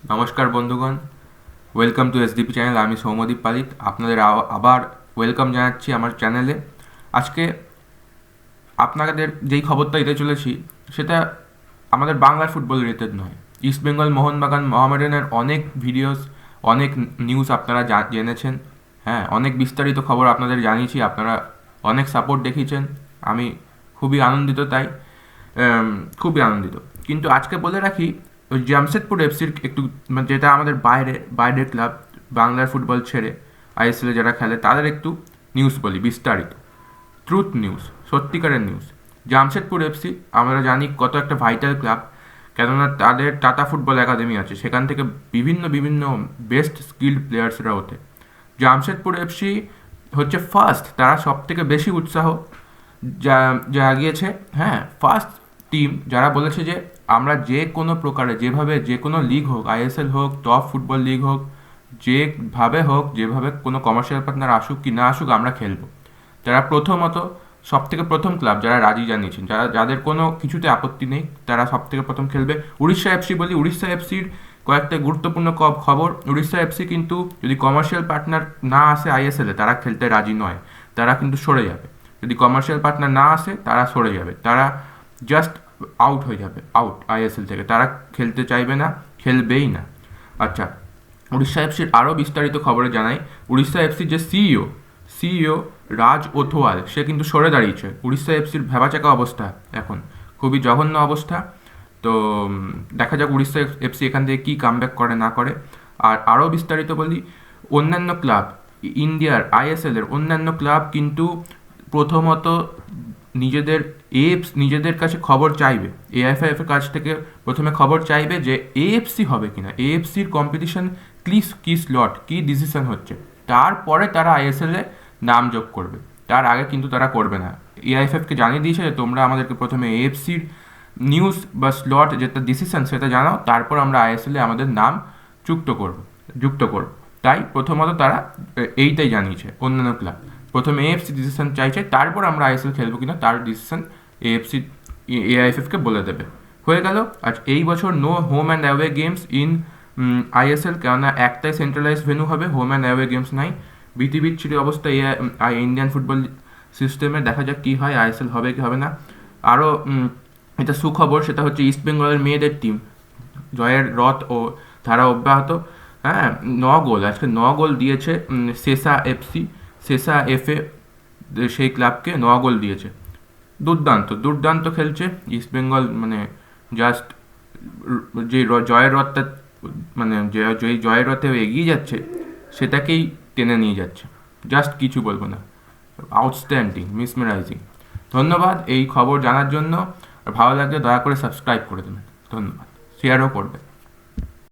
নমস্কার বন্ধুগণ, welcome to SDP channel. আমি সৌম্যদীপ পালিত আপনাদের আবার ওয়েলকাম জানাচ্ছি আমার চ্যানেলে। আজকে আপনাদের যেই খবরটা দিতে চলেছি সেটা আমাদের বাংলার ফুটবল রিলেটেড নয়। ইস্টবেঙ্গল মোহনবাগান মোহামেডানের অনেক ভিডিওস, অনেক নিউজ আপনারা জেনেছেন। হ্যাঁ, অনেক বিস্তারিত খবর আপনাদের জানিয়েছি, আপনারা অনেক সাপোর্ট দেখিয়েছেন। আমি খুবই আনন্দিত, তাই খুবই আনন্দিত। কিন্তু আজকে বলে রাখি, ওই জামশেদপুর এফসির একটু যেটা আমাদের বাইরের ক্লাব, বাংলার ফুটবল ছেড়ে আইএসএলে যারা খেলে তাদের একটু নিউজ বলি, বিস্তারিত ট্রুথ নিউজ, সত্যিকারের নিউজ। জামশেদপুর এফসি আমরা জানি কত একটা ভাইটাল ক্লাব, কেননা তাদের টাটা ফুটবল একাডেমি আছে, সেখান থেকে বিভিন্ন বিভিন্ন বেস্ট স্কিল্ড প্লেয়ার্সরা ওঠে। জামশেদপুর এফসি হচ্ছে ফার্স্ট, তারা সব থেকে বেশি উৎসাহ জাগিয়েছে। হ্যাঁ, ফার্স্ট টিম যারা বলেছে যে আমরা যে কোনো প্রকারে, যেভাবে যে কোনো লিগ হোক, আইএসএল হোক, টপ ফুটবল লিগ হোক, যেভাবে হোক, যেভাবে কোনো কমার্শিয়াল পার্টনার আসুক কি না আসুক, আমরা খেলবো। যারা প্রথমত, সব থেকে প্রথম ক্লাব যারা রাজি জানিয়েছেন, যাদের কোনো কিছুতে আপত্তি নেই, তারা সব থেকে প্রথম খেলবে। উড়িষ্যা এফসি বলি, উড়িষ্যা এফসির কয়েকটা গুরুত্বপূর্ণ খবর। উড়িষ্যা এফসি কিন্তু যদি কমার্শিয়াল পার্টনার না আসে আইএসএলে, তারা খেলতে রাজি নয়, তারা কিন্তু সরে যাবে। যদি কমার্শিয়াল পার্টনার না আসে, তারা সরে যাবে, তারা জাস্ট আউট হয়ে যাবে, আউট আইএসএল থেকে, তারা খেলতে চাইবে না, খেলবেই না। আচ্ছা, উড়িষ্যা এফসির আরও বিস্তারিত খবরে জানাই। উড়িষ্যা এফসির যে সিইও রাজ ওথওয়াল, সে কিন্তু সরে দাঁড়িয়েছে। উড়িষ্যা এফসির ভেবাচাকা অবস্থা এখন, খুবই জঘন্য অবস্থা। তো দেখা যাক উড়িষ্যা এফসি এখান থেকে কী কামব্যাক করে না করে। আর আরও বিস্তারিত বলি, অন্যান্য ক্লাব, ইন্ডিয়ার আইএসএলের অন্যান্য ক্লাব কিন্তু প্রথমত নিজেদের কাছে খবর চাইবে, এআইএফএফ এর কাছ থেকে প্রথমে খবর চাইবে যে এএফসি হবে কিনা, এএফসির কম্পিটিশন কি স্লট, কি ডিসিশন হচ্ছে, তারপরে তারা আইএসএল এ নাম যোগ করবে। তার আগে কিন্তু তারা করবে না। এআইএফএফকে জানিয়ে দিয়েছে যে তোমরা আমাদেরকে প্রথমে এএফসির নিউজ বা স্লট যেটা ডিসিশন সেটা জানাও, তারপর আমরা আইএসএল এ আমাদের নাম যুক্ত করব। তাই প্রথমত তারা এইটাই জানিয়েছে। অন্যান্য ক্লাব প্রথমে এএফসি ডিসিশন চাইছে, তারপর আমরা আইএসএল খেলবো কিনা তার ডিসিশন এআইএফএফকে বলে দেবে। হয়ে গেল। আজ এই বছর no home and away games in ISL, কেননা একটাই সেন্ট্রালাইজ ভেন্যু হবে, হোম অ্যান্ড অ্যাওয়ে গেমস নাই। বিচ্ছিরি অবস্থা ইন্ডিয়ান ফুটবল সিস্টেমে। দেখা যাক কী হয়, আইএসএল হবে কি হবে না। আরও এটা সুখবর, সেটা হচ্ছে ইস্ট বেঙ্গলের মেয়েদের টিম জয়ের রথ ও ধারা অব্যাহত। হ্যাঁ, 9 গোল, আজকে 9 গোল দিয়েছে সেসা এফএ, সেই ক্লাবকে 9 গোল দিয়েছে। দুর্দান্ত খেলছে ইস্টবেঙ্গল, মানে জাস্ট যে জয়ের রথটা, মানে যে জয়ের রথে এগিয়ে যাচ্ছে, সেটাকেই টেনে নিয়ে যাচ্ছে। জাস্ট কিছু বলবো না, আউটস্ট্যান্ডিং, মিসমেরাইজিং। ধন্যবাদ এই খবর জানার জন্য। আর ভালো লাগলে দয়া করে সাবস্ক্রাইব করে দেবেন। ধন্যবাদ, শেয়ারও করবেন।